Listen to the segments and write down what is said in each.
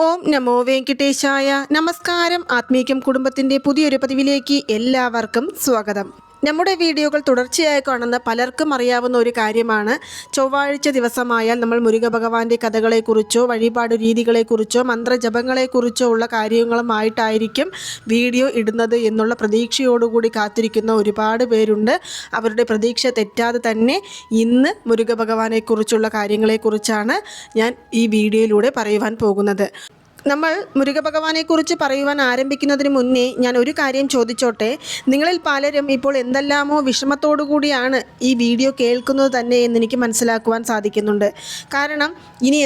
ഓം നമോ വെങ്കിട്ടേശായ. നമസ്കാരം. ആത്മീകം കുടുംബത്തിൻ്റെ പുതിയൊരു പതിവിലേക്ക് എല്ലാവർക്കും സ്വാഗതം. നമ്മുടെ വീഡിയോകൾ തുടർച്ചയായി കാണുന്ന പലർക്കും അറിയാവുന്ന ഒരു കാര്യമാണ്, ചൊവ്വാഴ്ച ദിവസമായാൽ നമ്മൾ മുരുക ഭഗവാന്റെ കഥകളെക്കുറിച്ചോ വഴിപാട് രീതികളെക്കുറിച്ചോ മന്ത്രജപങ്ങളെക്കുറിച്ചോ ഉള്ള കാര്യങ്ങളുമായിട്ടായിരിക്കും വീഡിയോ ഇടുന്നത് എന്നുള്ള പ്രതീക്ഷയോടുകൂടി കാത്തിരിക്കുന്ന ഒരുപാട് പേരുണ്ട്. അവരുടെ പ്രതീക്ഷ തെറ്റാതെ തന്നെ ഇന്ന് മുരുക ഭഗവാനെക്കുറിച്ചുള്ള കാര്യങ്ങളെക്കുറിച്ചാണ് ഞാൻ ഈ വീഡിയോയിലൂടെ പറയുവാൻ പോകുന്നത്. നമ്മൾ മുരുക ഭഗവാനെക്കുറിച്ച് പറയുവാൻ ആരംഭിക്കുന്നതിന് മുന്നേ ഞാൻ ഒരു കാര്യം ചോദിച്ചോട്ടെ. നിങ്ങളിൽ പലരും ഇപ്പോൾ എന്തെല്ലാമോ വിഷമത്തോടു കൂടിയാണ് ഈ വീഡിയോ കേൾക്കുന്നത് തന്നെ എന്നെനിക്ക് മനസ്സിലാക്കുവാൻ സാധിക്കുന്നുണ്ട്. കാരണം ഇനി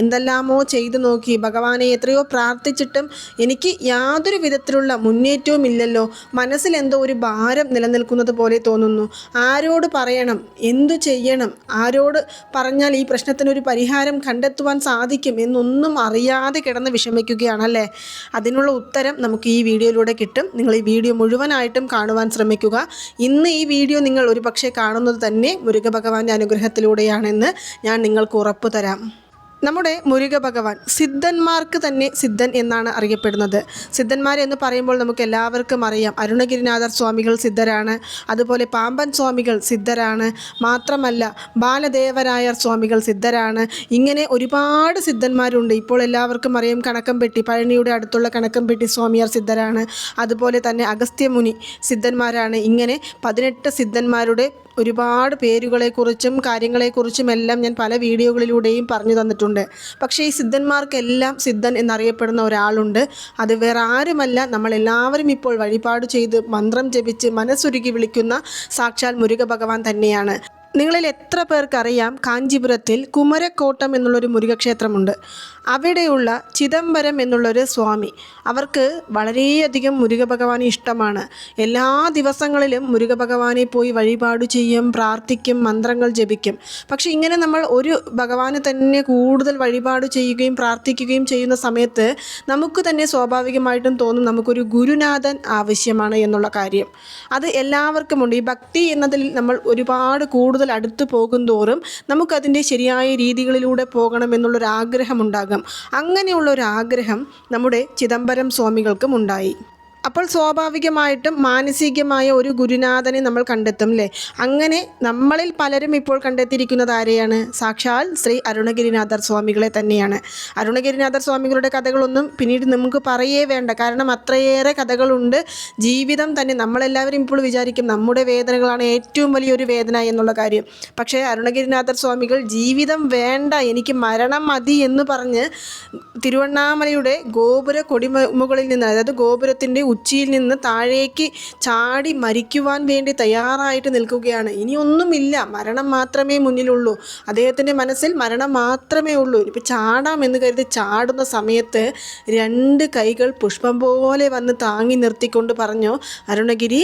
എന്തെല്ലാമോ ചെയ്തു നോക്കി, ഭഗവാനെ എത്രയോ പ്രാർത്ഥിച്ചിട്ടും എനിക്ക് യാതൊരു വിധത്തിലുള്ള മുന്നേറ്റവും ഇല്ലല്ലോ, മനസ്സിൽ എന്തോ ഒരു ഭാരം നിലനിൽക്കുന്നത് പോലെ തോന്നുന്നു. ആരോട് പറയണം, എന്തു ചെയ്യണം, ആരോട് പറഞ്ഞാൽ ഈ പ്രശ്നത്തിനൊരു പരിഹാരം കണ്ടെത്തുവാൻ സാധിക്കും എന്നൊന്നും അറിയാതെ കിടന്ന് വിഷമിക്കുകയാണല്ലേ. അതിനുള്ള ഉത്തരം നമുക്ക് ഈ വീഡിയോയിലൂടെ കിട്ടും. നിങ്ങൾ ഈ വീഡിയോ മുഴുവനായിട്ടും കാണുവാൻ ശ്രമിക്കുക. ഇന്ന് ഈ വീഡിയോ നിങ്ങൾ ഒരുപക്ഷെ കാണുന്നത് തന്നെ മുരുക ഭഗവാന്റെ അനുഗ്രഹത്തിലൂടെയാണെന്ന് ഞാൻ നിങ്ങൾക്ക് ഉറപ്പു തരാം. നമ്മുടെ മുരുക ഭഗവാൻ സിദ്ധന്മാർക്ക് തന്നെ സിദ്ധൻ എന്നാണ് അറിയപ്പെടുന്നത്. സിദ്ധന്മാരെന്ന് പറയുമ്പോൾ നമുക്ക് എല്ലാവർക്കും അറിയാം, അരുണഗിരിനാഥർ സ്വാമികൾ സിദ്ധരാണ്, അതുപോലെ പാമ്പൻ സ്വാമികൾ സിദ്ധരാണ്, മാത്രമല്ല ബാലദേവരായർ സ്വാമികൾ സിദ്ധരാണ്. ഇങ്ങനെ ഒരുപാട് സിദ്ധന്മാരുണ്ട്. ഇപ്പോൾ എല്ലാവർക്കും അറിയാം, കണക്കംപെട്ടി, പഴനിയുടെ അടുത്തുള്ള കണക്കംപെട്ടി സ്വാമിയാർ സിദ്ധരാണ്, അതുപോലെ തന്നെ അഗസ്ത്യമുനി സിദ്ധന്മാരാണ്. ഇങ്ങനെ 18 സിദ്ധന്മാരുടെ ഒരുപാട് പേരുകളെക്കുറിച്ചും കാര്യങ്ങളെക്കുറിച്ചും എല്ലാം ഞാൻ പല വീഡിയോകളിലൂടെയും പറഞ്ഞു തന്നിട്ടുണ്ട്. പക്ഷേ ഈ സിദ്ധന്മാർക്കെല്ലാം സിദ്ധൻ എന്നറിയപ്പെടുന്ന ഒരാളുണ്ട്. അത് വേറെ ആരുമല്ല, നമ്മളെല്ലാവരും ഇപ്പോൾ വഴിപാട് ചെയ്ത് മന്ത്രം ജപിച്ച് മനസ്സുരുകി വിളിക്കുന്ന സാക്ഷാൽ മുരുക ഭഗവാൻ തന്നെയാണ്. നിങ്ങളിൽ എത്ര പേർക്കറിയാം, കാഞ്ചീപുരത്തിൽ കുമരക്കോട്ടം എന്നുള്ളൊരു മുരുകക്ഷേത്രമുണ്ട്. അവിടെയുള്ള ചിദംബരം എന്നുള്ളൊരു സ്വാമി, അവർക്ക് വളരെയധികം മുരുക ഭഗവാനെ ഇഷ്ടമാണ്. എല്ലാ ദിവസങ്ങളിലും മുരുക ഭഗവാനെ പോയി വഴിപാട് ചെയ്യും, പ്രാർത്ഥിക്കും, മന്ത്രങ്ങൾ ജപിക്കും. പക്ഷെ ഇങ്ങനെ നമ്മൾ ഒരു ഭഗവാനെ തന്നെ കൂടുതൽ വഴിപാട് ചെയ്യുകയും പ്രാർത്ഥിക്കുകയും ചെയ്യുന്ന സമയത്ത് നമുക്ക് തന്നെ സ്വാഭാവികമായിട്ടും തോന്നും, നമുക്കൊരു ഗുരുനാഥൻ ആവശ്യമാണ് എന്നുള്ള കാര്യം. അത് എല്ലാവർക്കുമുണ്ട്. ഈ ഭക്തി എന്നതിൽ നമ്മൾ ഒരുപാട് കൂടുതൽ അടുത്ത് പോകും തോറും നമുക്കതിൻ്റെ ശരിയായ രീതികളിലൂടെ പോകണമെന്നുള്ളൊരാഗ്രഹമുണ്ടാകും. അങ്ങനെയുള്ളൊരാഗ്രഹം നമ്മുടെ ചിദംബരം സ്വാമികൾക്കും ഉണ്ടായി. അപ്പോൾ സ്വാഭാവികമായിട്ടും മാനസികമായ ഒരു ഗുരുനാഥനെ നമ്മൾ കണ്ടെത്തും അല്ലേ. അങ്ങനെ നമ്മളിൽ പലരും ഇപ്പോൾ കണ്ടെത്തിയിരിക്കുന്നത് ആരെയാണ്? സാക്ഷാൽ ശ്രീ അരുണഗിരിനാഥർ സ്വാമികളെ തന്നെയാണ്. അരുണഗിരിനാഥർ സ്വാമികളുടെ കഥകളൊന്നും പിന്നീട് നമുക്ക് പറയേ വേണ്ട, കാരണം അത്രയേറെ കഥകളുണ്ട്. ജീവിതം തന്നെ നമ്മളെല്ലാവരും ഇപ്പോൾ വിചാരിക്കും നമ്മുടെ വേദനകളാണ് ഏറ്റവും വലിയൊരു വേദന എന്നുള്ള കാര്യം. പക്ഷേ അരുണഗിരിനാഥർ സ്വാമികൾ ജീവിതം വേണ്ട, എനിക്ക് മരണം മതി എന്ന് പറഞ്ഞ് തിരുവണ്ണാമലയുടെ ഗോപുര കൊടിമുകളിൽ നിന്ന്, അതായത് ഗോപുരത്തിൻ്റെ ഉച്ചിയിൽ നിന്ന് താഴേക്ക് ചാടി മരിക്കുവാൻ വേണ്ടി തയ്യാറായിട്ട് നിൽക്കുകയാണ്. ഇനിയൊന്നുമില്ല, മരണം മാത്രമേ മുന്നിലുള്ളൂ. അദ്ദേഹത്തിൻ്റെ മനസ്സിൽ മരണം മാത്രമേ ഉള്ളൂ. ഇപ്പോൾ ചാടാം എന്ന് കരുതി ചാടുന്ന സമയത്ത് 2 കൈകൾ പുഷ്പം പോലെ വന്ന് താങ്ങി നിർത്തിക്കൊണ്ട് പറഞ്ഞു, അരുണഗിരി,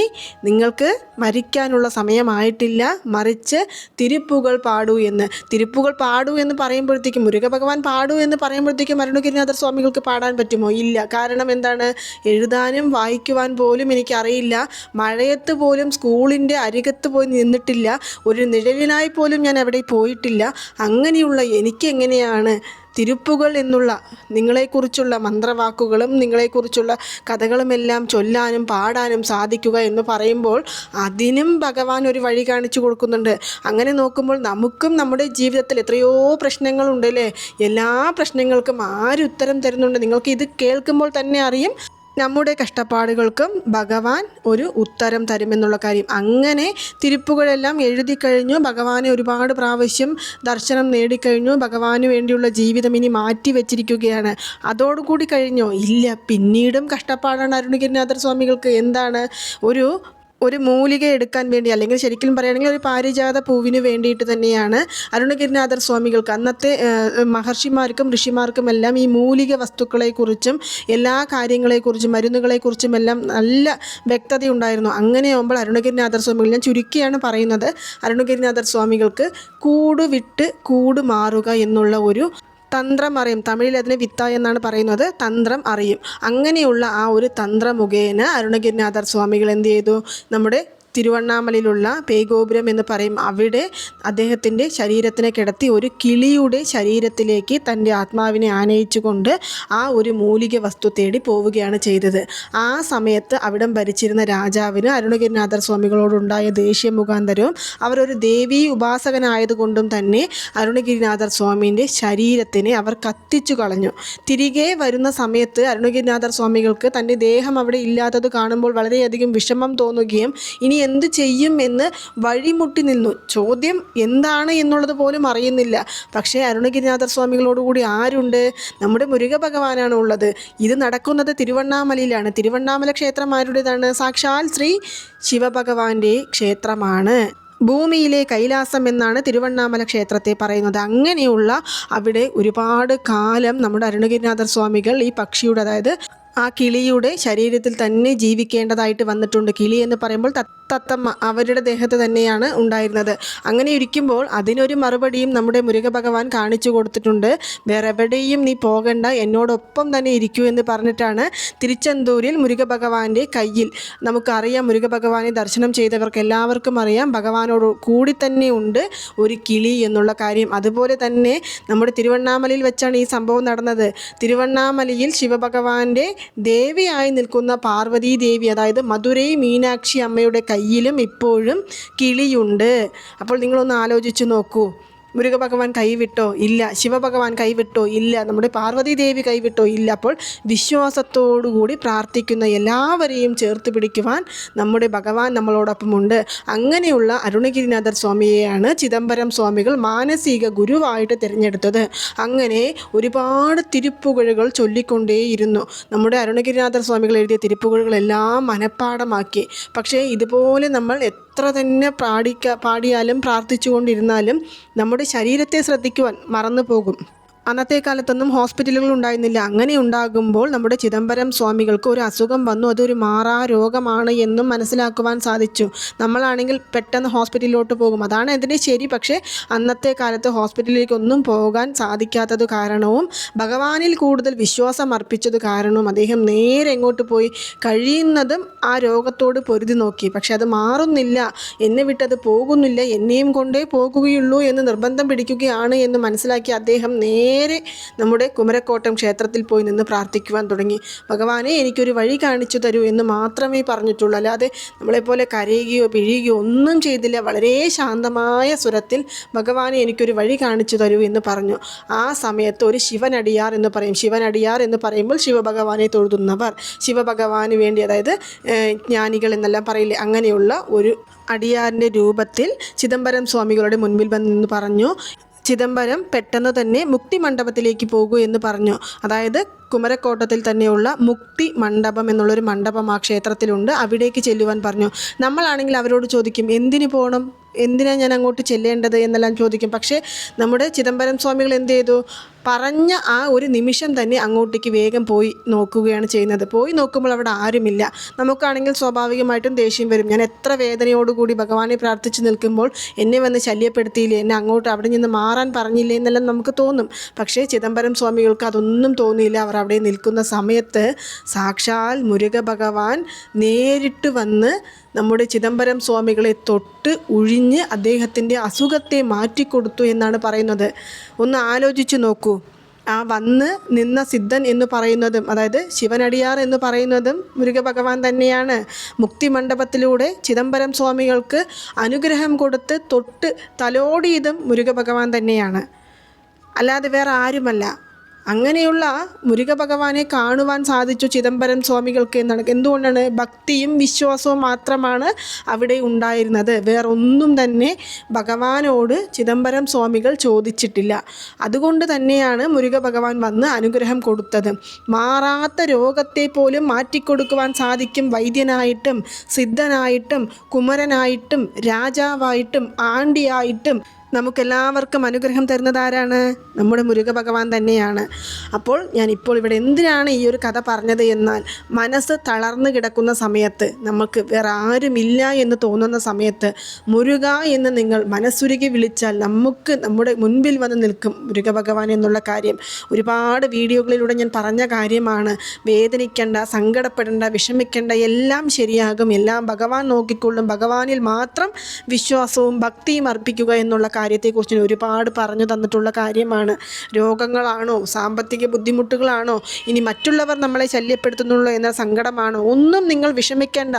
നിങ്ങൾക്ക് മരിക്കാനുള്ള സമയമായിട്ടില്ല, മറിച്ച് തിരുപ്പുകൾ പാടൂ എന്ന്. തിരുപ്പുകൾ പാടൂ എന്ന് പറയുമ്പോഴത്തേക്കും, മുരുക ഭഗവാൻ പാടൂ എന്ന് പറയുമ്പോഴത്തേക്കും അരുണഗിരിനാഥർ സ്വാമികൾക്ക് പാടാൻ പറ്റുമോ? ഇല്ല. കാരണം എന്താണ്? എഴുതാനും വായിക്കുവാൻ പോലും എനിക്കറിയില്ല, മഴയത്ത് പോലും സ്കൂളിൻ്റെ അരികത്ത് പോയി നിന്നിട്ടില്ല, ഒരു നിഴലിനായി പോലും ഞാൻ അവിടെ പോയിട്ടില്ല. അങ്ങനെയുള്ള എനിക്ക് എങ്ങനെയാണ് തിരുപ്പുകൾ എന്നുള്ള നിങ്ങളെക്കുറിച്ചുള്ള മന്ത്രവാക്കുകളും നിങ്ങളെക്കുറിച്ചുള്ള കഥകളുമെല്ലാം ചൊല്ലാനും പാടാനും സാധിക്കുക എന്ന് പറയുമ്പോൾ അതിനും ഭഗവാൻ ഒരു വഴി കാണിച്ചു കൊടുക്കുന്നുണ്ട്. അങ്ങനെ നോക്കുമ്പോൾ നമുക്കും നമ്മുടെ ജീവിതത്തിൽ എത്രയോ പ്രശ്നങ്ങളുണ്ട് അല്ലേ. എല്ലാ പ്രശ്നങ്ങൾക്കും ആരുത്തരം തരുന്നുണ്ട്. നിങ്ങൾക്ക് ഇത് കേൾക്കുമ്പോൾ തന്നെ അറിയും, നമ്മുടെ കഷ്ടപ്പാടുകൾക്കും ഭഗവാൻ ഒരു ഉത്തരം തരുമെന്നുള്ള കാര്യം. അങ്ങനെ തിരുപ്പുകളെല്ലാം എഴുതി കഴിഞ്ഞു. ഭഗവാനെ ഒരുപാട് പ്രാവശ്യം ദർശനം നേടിക്കഴിഞ്ഞു. ഭഗവാന് വേണ്ടിയുള്ള ജീവിതം ഇനി മാറ്റി വെച്ചിരിക്കുകയാണ്. അതോടുകൂടി കഴിഞ്ഞോ? ഇല്ല. പിന്നീടും കഷ്ടപ്പാടാണ് അരുണഗിരിനാഥർ സ്വാമികൾക്ക്. എന്താണ്? ഒരു മൂലിക എടുക്കാൻ വേണ്ടി, അല്ലെങ്കിൽ ശരിക്കും പറയുകയാണെങ്കിൽ ഒരു പാരിജാത പൂവിന് വേണ്ടിയിട്ട് തന്നെയാണ് അരുണഗിരിനാഥർ സ്വാമികൾക്ക് അന്നത്തെ മഹർഷിമാർക്കും ഋഷിമാർക്കുമെല്ലാം ഈ മൂലിക വസ്തുക്കളെക്കുറിച്ചും എല്ലാ കാര്യങ്ങളെക്കുറിച്ചും മരുന്നുകളെക്കുറിച്ചും എല്ലാം നല്ല വ്യക്തതയുണ്ടായിരുന്നു. അങ്ങനെയാകുമ്പോൾ അരുണഗിരിനാഥർ സ്വാമികൾ, ഞാൻ ചുരുക്കിയാണ് പറയുന്നത്, അരുണഗിരിനാഥർ സ്വാമികൾക്ക് കൂട് വിട്ട് കൂട് മാറുക എന്നുള്ള ഒരു തന്ത്രം അറിയും. തമിഴിൽ അതിനെ വിത്ത എന്നാണ് പറയുന്നത്. തന്ത്രം അറിയും. അങ്ങനെയുള്ള ആ ഒരു തന്ത്രമുഖേന അരുണഗിരിനാഥർ സ്വാമികൾ എന്ത് ചെയ്തു? നമ്മുടെ തിരുവണ്ണാമലയിലുള്ള പേഗോപുരം എന്ന് പറയും. അവിടെ അദ്ദേഹത്തിൻ്റെ ശരീരത്തിനെ കിടത്തി ഒരു കിളിയുടെ ശരീരത്തിലേക്ക് തൻ്റെ ആത്മാവിനെ ആനയിച്ചുകൊണ്ട് ആ ഒരു മൂലിക വസ്തു തേടി പോവുകയാണ് ചെയ്തത്. ആ സമയത്ത് അവിടം ഭരിച്ചിരുന്ന രാജാവിന് അരുണഗിരിനാഥർ സ്വാമികളോടുണ്ടായ ദേഷ്യം മുഖാന്തരവും അവരൊരു ദേവീ ഉപാസകനായതുകൊണ്ടും തന്നെ അരുണഗിരിനാഥർ സ്വാമീൻ്റെ ശരീരത്തിനെ അവർ കത്തിച്ചു കളഞ്ഞു. തിരികെ വരുന്ന സമയത്ത് അരുണഗിരിനാഥർ സ്വാമികൾക്ക് തൻ്റെ ദേഹം അവിടെ ഇല്ലാത്തത് കാണുമ്പോൾ വളരെയധികം വിഷമം തോന്നുകയും ഇനി എന്ത് ചെയ്യും എന്ന് വഴിമുട്ടി നിന്നു. ചോദ്യം എന്താണ് എന്നുള്ളത് പോലും അറിയുന്നില്ല. പക്ഷേ അരുണഗിരിനാഥർ സ്വാമികളോടുകൂടി ആരുണ്ട്? നമ്മുടെ മുരുക ഭഗവാനാണ് ഉള്ളത്. ഇത് നടക്കുന്നത് തിരുവണ്ണാമലയിലാണ്. തിരുവണ്ണാമല ക്ഷേത്രം ആരുടേതാണ്? സാക്ഷാൽ ശ്രീ ശിവഭഗവാന്റെ ക്ഷേത്രമാണ്. ഭൂമിയിലെ കൈലാസം എന്നാണ് തിരുവണ്ണാമല ക്ഷേത്രത്തെ പറയുന്നത്. അങ്ങനെയുള്ള അവിടെ ഒരുപാട് കാലം നമ്മുടെ അരുണഗിരിനാഥർ സ്വാമികൾ ഈ പക്ഷിയുടെ, അതായത് ആ കിളിയുടെ ശരീരത്തിൽ തന്നെ ജീവിക്കേണ്ടതായിട്ട് വന്നിട്ടുണ്ട്. കിളി എന്ന് പറയുമ്പോൾ തത്തമ്മ അവരുടെ ദേഹത്ത് തന്നെയാണ് ഉണ്ടായിരുന്നത്. അങ്ങനെ ഇരിക്കുമ്പോൾ അതിനൊരു മറുപടിയും നമ്മുടെ മുരുക ഭഗവാൻ കാണിച്ചു കൊടുത്തിട്ടുണ്ട്. വേറെ എവിടെയും നീ പോകണ്ട, എന്നോടൊപ്പം തന്നെ ഇരിക്കൂ എന്ന് പറഞ്ഞിട്ടാണ് തിരുച്ചെന്തൂരിൽ മുരുക ഭഗവാന്റെ കയ്യിൽ, നമുക്കറിയാം മുരുക ഭഗവാനെ ദർശനം ചെയ്തവർക്ക് എല്ലാവർക്കും അറിയാം ഭഗവാനോട് കൂടി തന്നെ ഉണ്ട് ഒരു കിളി എന്നുള്ള കാര്യം. അതുപോലെ തന്നെ നമ്മുടെ തിരുവണ്ണാമലയിൽ വെച്ചാണ് ഈ സംഭവം നടന്നത്. തിരുവണ്ണാമലയിൽ ശിവഭഗവാന്റെ ദേവിയായി നിൽക്കുന്ന പാർവതീ ദേവി, അതായത് മധുരൈ മീനാക്ഷി അമ്മയുടെ കയ്യിലും ഇപ്പോഴും കിളിയുണ്ട്. അപ്പോൾ നിങ്ങളൊന്ന് ആലോചിച്ച് നോക്കൂ. മുരുക ഭഗവാൻ കൈവിട്ടോ? ഇല്ല. ശിവഭഗവാൻ കൈവിട്ടോ? ഇല്ല. നമ്മുടെ പാർവതി ദേവി കൈവിട്ടോ? ഇല്ല. അപ്പോൾ വിശ്വാസത്തോടുകൂടി പ്രാർത്ഥിക്കുന്ന എല്ലാവരെയും ചേർത്ത് പിടിക്കുവാൻ നമ്മുടെ ഭഗവാൻ നമ്മളോടൊപ്പമുണ്ട്. അങ്ങനെയുള്ള അരുണഗിരിനാഥർ സ്വാമിയെയാണ് ചിദംബരം സ്വാമികൾ മാനസിക ഗുരുവായിട്ട് തിരഞ്ഞെടുത്തത്. അങ്ങനെ ഒരുപാട് തിരുപ്പുകഴുകൾ ചൊല്ലിക്കൊണ്ടേയിരുന്നു. നമ്മുടെ അരുണഗിരിനാഥർ സ്വാമികൾ എഴുതിയ തിരുപ്പുകഴുകളെല്ലാം മനഃപ്പാഠമാക്കി. പക്ഷേ ഇതുപോലെ നമ്മൾ എത്ര തന്നെ പാടിയാലും പ്രാർത്ഥിച്ചുകൊണ്ടിരുന്നാലും നമ്മുടെ ശരീരത്തെ ശ്രദ്ധിക്കുവാൻ മറന്നു പോകും. അന്നത്തെ കാലത്തൊന്നും ഹോസ്പിറ്റലുകൾ ഉണ്ടായിരുന്നില്ല. അങ്ങനെ ഉണ്ടാകുമ്പോൾ നമ്മുടെ ചിദംബരം സ്വാമികൾക്ക് ഒരു അസുഖം വന്നു. അതൊരു മാറാ രോഗമാണ് എന്നും മനസ്സിലാക്കുവാൻ സാധിച്ചു. നമ്മളാണെങ്കിൽ പെട്ടെന്ന് ഹോസ്പിറ്റലിലോട്ട് പോകും, അതാണ് അതിൻ്റെ ശരി. പക്ഷേ അന്നത്തെ കാലത്ത് ഹോസ്പിറ്റലിലേക്കൊന്നും പോകാൻ സാധിക്കാത്തത് കാരണവും ഭഗവാനിൽ കൂടുതൽ വിശ്വാസം അർപ്പിച്ചത് കാരണവും അദ്ദേഹം നേരെ എങ്ങോട്ട് പോയി, കഴിയുന്നതും ആ രോഗത്തോട് പൊരുതി നോക്കി. പക്ഷെ അത് മാറുന്നില്ല, എന്നെ വിട്ടത് പോകുന്നില്ല, എന്നെയും കൊണ്ടേ പോകുകയുള്ളൂ എന്ന് നിർബന്ധം പിടിക്കുകയാണ് എന്ന് മനസ്സിലാക്കി അദ്ദേഹം നേരെ നമ്മുടെ കുമരക്കോട്ടം ക്ഷേത്രത്തിൽ പോയി നിന്ന് പ്രാർത്ഥിക്കുവാൻ തുടങ്ങി. ഭഗവാനെ, എനിക്കൊരു വഴി കാണിച്ചു തരൂ എന്ന് മാത്രമേ പറഞ്ഞിട്ടുള്ളൂ. അല്ലാതെ നമ്മളെപ്പോലെ കരയുകയോ പിഴിയുകയോ ഒന്നും ചെയ്തില്ല. വളരെ ശാന്തമായ സ്വരത്തിൽ ഭഗവാനെ, എനിക്കൊരു വഴി കാണിച്ചു തരൂ എന്ന് പറഞ്ഞു. ആ സമയത്ത് ഒരു ശിവനടിയാർ എന്ന് പറയും. ശിവനടിയാർ എന്ന് പറയുമ്പോൾ ശിവഭഗവാനെ തൊഴുതുന്നവർ, ശിവഭഗവാന് വേണ്ടി, അതായത് ജ്ഞാനികൾ എന്നെല്ലാം പറയില്ലേ, അങ്ങനെയുള്ള ഒരു അടിയാറിൻ്റെ രൂപത്തിൽ ചിദംബരം സ്വാമികളുടെ മുൻപിൽ വന്ന് പറഞ്ഞു, ചിദംബരം പെട്ടെന്ന് തന്നെ മുക്തി മണ്ഡപത്തിലേക്ക് പോകൂ എന്ന് പറഞ്ഞു. അതായത് കുമരക്കോട്ടത്തിൽ തന്നെയുള്ള മുക്തി മണ്ഡപം എന്നുള്ളൊരു മണ്ഡപം ആ ക്ഷേത്രത്തിലുണ്ട്, അവിടേക്ക് ചെല്ലുവാൻ പറഞ്ഞു. നമ്മളാണെങ്കിൽ അവരോട് ചോദിക്കും, എന്തിനു പോകണം, എന്തിനാണ് ഞാൻ അങ്ങോട്ട് ചെല്ലേണ്ടത് എന്നെല്ലാം ചോദിക്കും. പക്ഷേ നമ്മുടെ ചിദംബരം സ്വാമികൾ എന്ത് ചെയ്തു? പറഞ്ഞ ആ ഒരു നിമിഷം തന്നെ അങ്ങോട്ടേക്ക് വേഗം പോയി നോക്കുകയാണ് ചെയ്യുന്നത്. പോയി നോക്കുമ്പോൾ അവിടെ ആരുമില്ല. നമുക്കാണെങ്കിൽ സ്വാഭാവികമായിട്ടും ദേഷ്യം വരും. ഞാൻ എത്ര വേദനയോടുകൂടി ഭഗവാനെ പ്രാർത്ഥിച്ച് നിൽക്കുമ്പോൾ എന്നെ വന്ന് ശല്യപ്പെടുത്തിയില്ലേ, എന്നെ അങ്ങോട്ട് അവിടെ നിന്ന് മാറാൻ പറഞ്ഞില്ലേ എന്നെല്ലാം നമുക്ക് തോന്നും. പക്ഷേ ചിദംബരം സ്വാമികൾക്ക് അതൊന്നും തോന്നിയില്ല. അവർ അവിടെ നിൽക്കുന്ന സമയത്ത് സാക്ഷാൽ മുരുക ഭഗവാൻ നേരിട്ട് വന്ന് നമ്മുടെ ചിദംബരം സ്വാമികളെ തൊട്ട് ഉഴിഞ്ഞ് അദ്ദേഹത്തിൻ്റെ അസുഖത്തെ മാറ്റിക്കൊടുത്തു എന്നാണ് പറയുന്നത്. ഒന്ന് ആലോചിച്ച് നോക്കൂ. ആ വന്ന് നിന്ന സിദ്ധൻ എന്ന് പറയുന്നതും, അതായത് ശിവനടിയാർ എന്ന് പറയുന്നതും മുരുക ഭഗവാൻ തന്നെയാണ്. മുക്തി മണ്ഡപത്തിലൂടെ ചിദംബരം സ്വാമികൾക്ക് അനുഗ്രഹം കൊടുത്ത് തൊട്ട് തലോടിയതും മുരുക ഭഗവാൻ തന്നെയാണ്, അല്ലാതെ വേറെ ആരുമല്ല. അങ്ങനെയുള്ള മുരുക ഭഗവാനെ കാണുവാൻ സാധിച്ചു ചിദംബരം സ്വാമികൾക്ക് എന്നാണ്. എന്തുകൊണ്ടാണ്? ഭക്തിയും വിശ്വാസവും മാത്രമാണ് അവിടെ ഉണ്ടായിരുന്നത്. വേറൊന്നും തന്നെ ഭഗവാനോട് ചിദംബരം സ്വാമികൾ ചോദിച്ചിട്ടില്ല. അതുകൊണ്ട് തന്നെയാണ് മുരുക ഭഗവാൻ വന്ന് അനുഗ്രഹം കൊടുത്തത്. മാറാത്ത രോഗത്തെ പോലും മാറ്റിക്കൊടുക്കുവാൻ സാധിക്കും. വൈദ്യനായിട്ടും സിദ്ധനായിട്ടും കുമരനായിട്ടും രാജാവായിട്ടും ആണ്ടിയായിട്ടും നമുക്കെല്ലാവർക്കും അനുഗ്രഹം തരുന്നത് ആരാണ്? നമ്മുടെ മുരുക ഭഗവാൻ തന്നെയാണ്. അപ്പോൾ ഞാനിപ്പോൾ ഇവിടെ എന്തിനാണ് ഈ ഒരു കഥ പറഞ്ഞത് എന്നാൽ, മനസ്സ് തളർന്നു കിടക്കുന്ന സമയത്ത്, നമുക്ക് വേറെ ആരുമില്ല എന്ന് തോന്നുന്ന സമയത്ത് മുരുക എന്ന് നിങ്ങൾ മനസ്സുരുകി വിളിച്ചാൽ നമുക്ക് നമ്മുടെ മുൻപിൽ വന്ന് നിൽക്കും മുരുക ഭഗവാൻ എന്നുള്ള കാര്യം ഒരുപാട് വീഡിയോകളിലൂടെ ഞാൻ പറഞ്ഞ കാര്യമാണ്. വേദനിക്കേണ്ട, സങ്കടപ്പെടേണ്ട, വിഷമിക്കേണ്ട, എല്ലാം ശരിയാകും, എല്ലാം ഭഗവാൻ നോക്കിക്കൊള്ളും. ഭഗവാനിൽ മാത്രം വിശ്വാസവും ഭക്തിയും അർപ്പിക്കുക എന്നുള്ള കാര്യത്തെക്കുറിച്ച് ഒരുപാട് പറഞ്ഞു തന്നിട്ടുള്ള കാര്യമാണ്. രോഗങ്ങളാണോ, സാമ്പത്തിക ബുദ്ധിമുട്ടുകളാണോ, ഇനി മറ്റുള്ളവർ നമ്മളെ ശല്യപ്പെടുത്തുന്നുള്ളൂ എന്ന സങ്കടമാണോ, ഒന്നും നിങ്ങൾ വിഷമിക്കേണ്ട.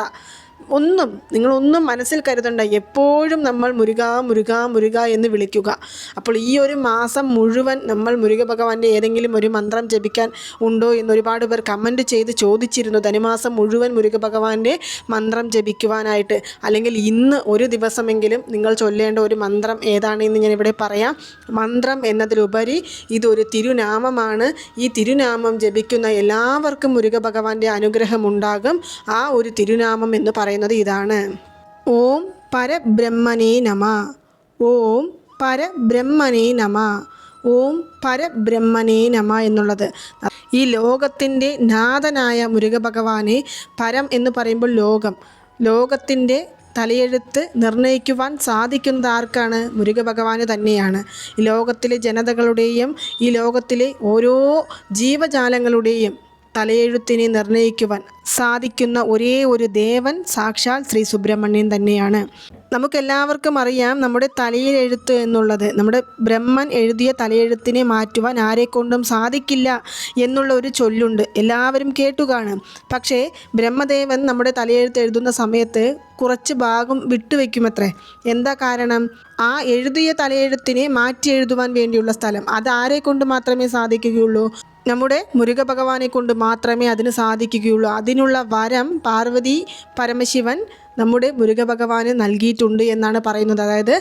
നിങ്ങളൊന്നും മനസ്സിൽ കരുതണ്ട. എപ്പോഴും നമ്മൾ മുരുക മുരുക മുരുക എന്ന് വിളിക്കുക. അപ്പോൾ ഈ ഒരു മാസം മുഴുവൻ നമ്മൾ മുരുക ഭഗവാന്റെ ഏതെങ്കിലും ഒരു മന്ത്രം ജപിക്കാൻ ഉണ്ടോ എന്ന് ഒരുപാട് പേർ കമൻറ്റ് ചെയ്ത് ചോദിച്ചിരുന്നു. ധനുമാസം മുഴുവൻ മുരുക ഭഗവാന്റെ മന്ത്രം ജപിക്കുവാനായിട്ട്. അല്ലെങ്കിൽ ഇന്ന് ഒരു ദിവസമെങ്കിലും നിങ്ങൾ ചൊല്ലേണ്ട ഒരു മന്ത്രം ഏതാണെന്ന് ഞാനിവിടെ പറയാം. മന്ത്രം എന്നതിലുപരി ഇതൊരു തിരുനാമമാണ്. ഈ തിരുനാമം ജപിക്കുന്ന എല്ലാവർക്കും മുരുക ഭഗവാന്റെ അനുഗ്രഹം ഉണ്ടാകും. ആ ഒരു തിരുനാമം എന്ന് പറയുന്നത് ഇതാണ്: ഓം പരബ്രഹ്മനേ നമ, ഓം പരബ്രഹ്മനേ നമ, ഓം പരബ്രഹ്മനേ നമ എന്നുള്ളത്. ഈ ലോകത്തിൻ്റെ നാഥനായ മുരുക ഭഗവാനെ, പരം എന്ന് പറയുമ്പോൾ ലോകത്തിൻ്റെ തലയെഴുത്ത് നിർണ്ണയിക്കുവാൻ സാധിക്കുന്നത് ആർക്കാണ്? മുരുക ഭഗവാന് തന്നെയാണ്. ഈ ലോകത്തിലെ ജനതകളുടെയും ഈ ലോകത്തിലെ ഓരോ ജീവജാലങ്ങളുടെയും തലയെഴുത്തിനെ നിർണ്ണയിക്കുവാൻ സാധിക്കുന്ന ഒരേ ഒരു ദേവൻ സാക്ഷാൽ ശ്രീ സുബ്രഹ്മണ്യൻ തന്നെയാണ്. നമുക്കെല്ലാവർക്കും അറിയാം, നമ്മുടെ തലയെഴുത്ത് എന്നുള്ളത്, നമ്മുടെ ബ്രഹ്മൻ എഴുതിയ തലയെഴുത്തിനെ മാറ്റുവാൻ ആരെക്കൊണ്ടും സാധിക്കില്ല എന്നുള്ള ഒരു ചൊല്ലുണ്ട്, എല്ലാവരും കേട്ടുകാണും. പക്ഷേ ബ്രഹ്മദേവൻ നമ്മുടെ തലയെഴുത്ത് എഴുതുന്ന സമയത്ത് കുറച്ച് ഭാഗം വിട്ടുവെക്കുമത്രേ. എന്താ കാരണം? ആ എഴുതിയ തലയെഴുത്തിനെ മാറ്റി എഴുതുവാൻ വേണ്ടിയുള്ള സ്ഥലം അത് ആരെ കൊണ്ട് മാത്രമേ സാധിക്കുകയുള്ളൂ? നമ്മുടെ മുരുക ഭഗവാനെ കൊണ്ട് മാത്രമേ അതിന് സാധിക്കുകയുള്ളൂ. അതിനുള്ള വരം പാർവതി പരമശിവൻ നമ്മുടെ മുരുക ഭഗവാന് നൽകിയിട്ടുണ്ട് എന്നാണ് പറയുന്നത്. അതായത്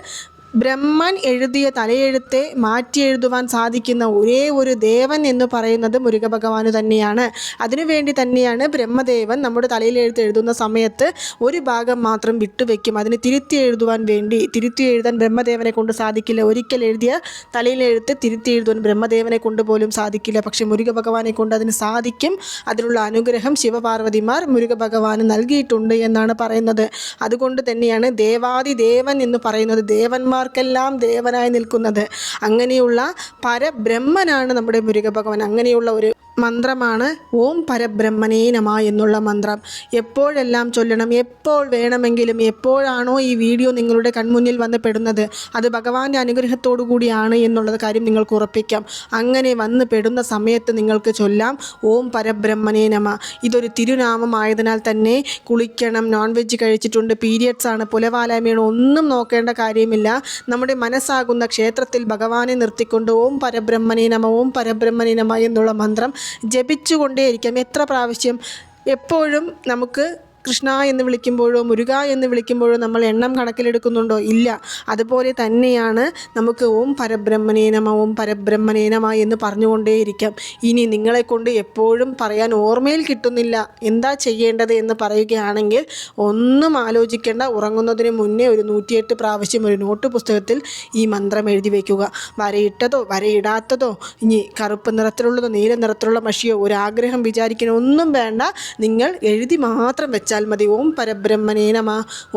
ബ്രഹ്മൻ എഴുതിയ തലയെഴുത്തെ മാറ്റി എഴുതുവാൻ സാധിക്കുന്ന ഒരേ ഒരു ദേവൻ എന്ന് പറയുന്നത് മുരുക ഭഗവാന് തന്നെയാണ്. അതിനുവേണ്ടി തന്നെയാണ് ബ്രഹ്മദേവൻ നമ്മുടെ തലയിൽ എഴുതുന്ന സമയത്ത് ഒരു ഭാഗം മാത്രം വിട്ടുവെക്കും. അതിന് തിരുത്തി എഴുതുവാൻ വേണ്ടി. തിരുത്തി എഴുതാൻ ബ്രഹ്മദേവനെ കൊണ്ട് സാധിക്കില്ല. ഒരിക്കൽ എഴുതിയ തലയിൽ എഴുത്ത് തിരുത്തി എഴുതുവാൻ ബ്രഹ്മദേവനെ കൊണ്ട് പോലും സാധിക്കില്ല. പക്ഷേ മുരുക ഭഗവാനെ കൊണ്ട് അതിന് സാധിക്കും. അതിനുള്ള അനുഗ്രഹം ശിവപാർവതിമാർ മുരുക ഭഗവാന് നൽകിയിട്ടുണ്ട് എന്നാണ് പറയുന്നത്. അതുകൊണ്ട് തന്നെയാണ് ദേവാദിദേവൻ എന്ന് പറയുന്നത്. ദേവന്മാർ ർക്കെല്ലാം ദേവനായി നിൽക്കുന്നത്. അങ്ങനെയുള്ള പരബ്രഹ്മനാണ് നമ്മുടെ മുരുക ഭഗവാൻ. അങ്ങനെയുള്ള ഒരു മന്ത്രമാണ് ഓം പരബ്രഹ്മനേ നമ എന്നുള്ള മന്ത്രം. എപ്പോഴെല്ലാം ചൊല്ലണം, എപ്പോൾ വേണമെങ്കിലും, എപ്പോഴാണോ ഈ വീഡിയോ നിങ്ങളുടെ കൺമുന്നിൽ വന്ന് പെടുന്നത് അത് ഭഗവാന്റെ അനുഗ്രഹത്തോടു കൂടിയാണ് എന്നുള്ളത് കാര്യം നിങ്ങൾക്ക് ഉറപ്പിക്കാം. അങ്ങനെ വന്ന് പെടുന്ന സമയത്ത് നിങ്ങൾക്ക് ചൊല്ലാം ഓം പരബ്രഹ്മനേ നമ. ഇതൊരു തിരുനാമമായതിനാൽ തന്നെ കുളിക്കണം, നോൺ വെജ് കഴിച്ചിട്ടുണ്ട്, പീരിയഡ്സ് ആണ്, പുലവാലായ്മയാണ്, ഒന്നും നോക്കേണ്ട കാര്യമില്ല. നമ്മുടെ മനസ്സാകുന്ന ക്ഷേത്രത്തിൽ ഭഗവാനെ നിർത്തിക്കൊണ്ട് ഓം പരബ്രഹ്മനേ നമ, ഓം പരബ്രഹ്മനേ നമ എന്നുള്ള മന്ത്രം ജപിച്ചുകൊണ്ടേയിരിക്കാം. എത്ര പ്രാവശ്യം? എപ്പോഴും നമുക്ക് കൃഷ്ണ എന്ന് വിളിക്കുമ്പോഴോ മുരുക എന്ന് വിളിക്കുമ്പോഴോ നമ്മൾ എണ്ണം കണക്കിലെടുക്കുന്നുണ്ടോ? ഇല്ല. അതുപോലെ തന്നെയാണ് നമുക്ക് ഓം പരബ്രഹ്മനേ നമ, ഓം പരബ്രഹ്മനേ നമ എന്ന് പറഞ്ഞുകൊണ്ടേയിരിക്കാം. ഇനി നിങ്ങളെക്കൊണ്ട് എപ്പോഴും പറയാൻ ഓർമ്മയിൽ കിട്ടുന്നില്ല, എന്താ ചെയ്യേണ്ടത് എന്ന് പറയുകയാണെങ്കിൽ ഒന്നും ആലോചിക്കേണ്ട. ഉറങ്ങുന്നതിന് മുന്നേ ഒരു 108 പ്രാവശ്യം ഒരു നോട്ട് പുസ്തകത്തിൽ ഈ മന്ത്രം എഴുതി വയ്ക്കുക. വരയിട്ടതോ വരയിടാത്തതോ, ഇനി കറുപ്പ് നിറത്തിലുള്ളതോ നീല നിറത്തിലുള്ള മഷിയോ, ഒരാഗ്രഹം വിചാരിക്കാൻ ഒന്നും വേണ്ട. നിങ്ങൾ എഴുതി മാത്രം വെച്ചാൽ മതി. ഓം പരബ്രഹ്മനേ നമ,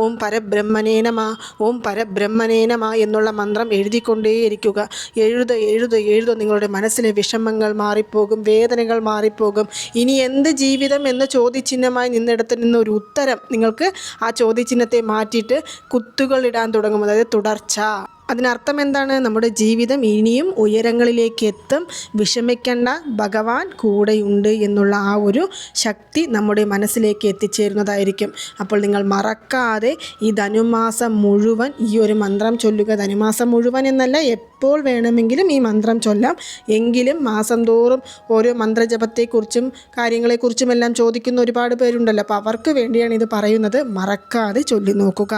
ഓം പരബ്രഹ്മനേ നമ, ഓം പരബ്രഹ്മനേ നമ എന്നുള്ള മന്ത്രം എഴുതിക്കൊണ്ടേയിരിക്കുക. എഴുത നിങ്ങളുടെ മനസ്സിലെ വിഷമങ്ങൾ മാറിപ്പോകും, വേദനകൾ മാറിപ്പോകും. ഇനി എന്ത് ജീവിതം എന്ന ചോദ്യചിഹ്നമായി നിന്നിടത്ത് നിന്ന് ഒരു ഉത്തരം നിങ്ങൾക്ക് ആ ചോദ്യചിഹ്നത്തെ മാറ്റിയിട്ട് കുത്തുകൾ ഇടാൻ തുടങ്ങും. അതായത് തുടർച്ച. അതിനർത്ഥം എന്താണ്? നമ്മുടെ ജീവിതം ഇനിയും ഉയരങ്ങളിലേക്ക് എത്തും, വിഷമിക്കേണ്ട, ഭഗവാൻ കൂടെയുണ്ട് എന്നുള്ള ആ ഒരു ശക്തി നമ്മുടെ മനസ്സിലേക്ക് എത്തിച്ചേരുന്നതായിരിക്കും. അപ്പോൾ നിങ്ങൾ മറക്കാതെ ഈ ധനുമാസം മുഴുവൻ ഈ ഒരു മന്ത്രം ചൊല്ലുക. ധനുമാസം മുഴുവൻ എന്നല്ല, എപ്പോൾ വേണമെങ്കിലും ഈ മന്ത്രം ചൊല്ലാം. എങ്കിലും മാസം തോറും ഓരോ മന്ത്രജപത്തെക്കുറിച്ചും കാര്യങ്ങളെക്കുറിച്ചുമെല്ലാം ചോദിക്കുന്ന ഒരുപാട് പേരുണ്ടല്ലോ. അപ്പോൾ അവർക്ക് വേണ്ടിയാണ് ഇത് പറയുന്നത്. മറക്കാതെ ചൊല്ലി നോക്കുക.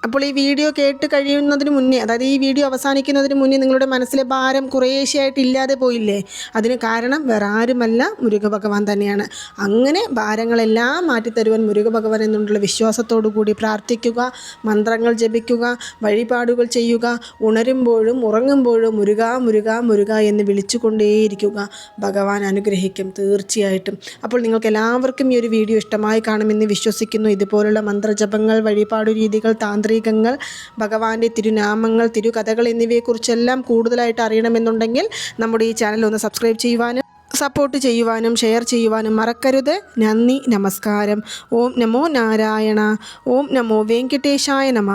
അപ്പോൾ ഈ വീഡിയോ കേട്ട് കഴിയുന്നതിന് മുന്നേ, അതായത് ഈ വീഡിയോ അവസാനിക്കുന്നതിന് മുന്നേ നിങ്ങളുടെ മനസ്സിലെ ഭാരം കുറേശ്ശെയായിട്ട് ഇല്ലാതെ പോയില്ലേ? അതിന് കാരണം വേറെ ആരുമല്ല, മുരുക ഭഗവാൻ തന്നെയാണ്. അങ്ങനെ ഭാരങ്ങളെല്ലാം മാറ്റിത്തരുവാൻ മുരുക ഭഗവാൻ എന്നുള്ള വിശ്വാസത്തോടു കൂടി പ്രാർത്ഥിക്കുക, മന്ത്രങ്ങൾ ജപിക്കുക, വഴിപാടുകൾ ചെയ്യുക. ഉണരുമ്പോഴും ഉറങ്ങുമ്പോഴും മുരുക മുരുക മുരുക എന്ന് വിളിച്ചുകൊണ്ടേയിരിക്കുക. ഭഗവാൻ അനുഗ്രഹിക്കും തീർച്ചയായിട്ടും. അപ്പോൾ നിങ്ങൾക്ക് എല്ലാവർക്കും ഈ ഒരു വീഡിയോ ഇഷ്ടമായി കാണുമെന്ന് വിശ്വസിക്കുന്നു. ഇതുപോലുള്ള മന്ത്രജപങ്ങൾ, വഴിപാടു രീതികൾ, താന്ത്രികങ്ങൾ, ഭഗവാന്റെ തിരുനാമങ്ങൾ, തിരുകഥകൾ എന്നിവയെക്കുറിച്ചെല്ലാം കൂടുതലായിട്ട് അറിയണമെന്നുണ്ടെങ്കിൽ നമ്മുടെ ഈ ചാനൽ ഒന്ന് സബ്സ്ക്രൈബ് ചെയ്യുവാനും സപ്പോർട്ട് ചെയ്യുവാനും ഷെയർ ചെയ്യുവാനും മറക്കരുത്. നന്ദി, നമസ്കാരം. ഓം നമോ നാരായണ. ഓം നമോ വെങ്കിടേശായ നമ.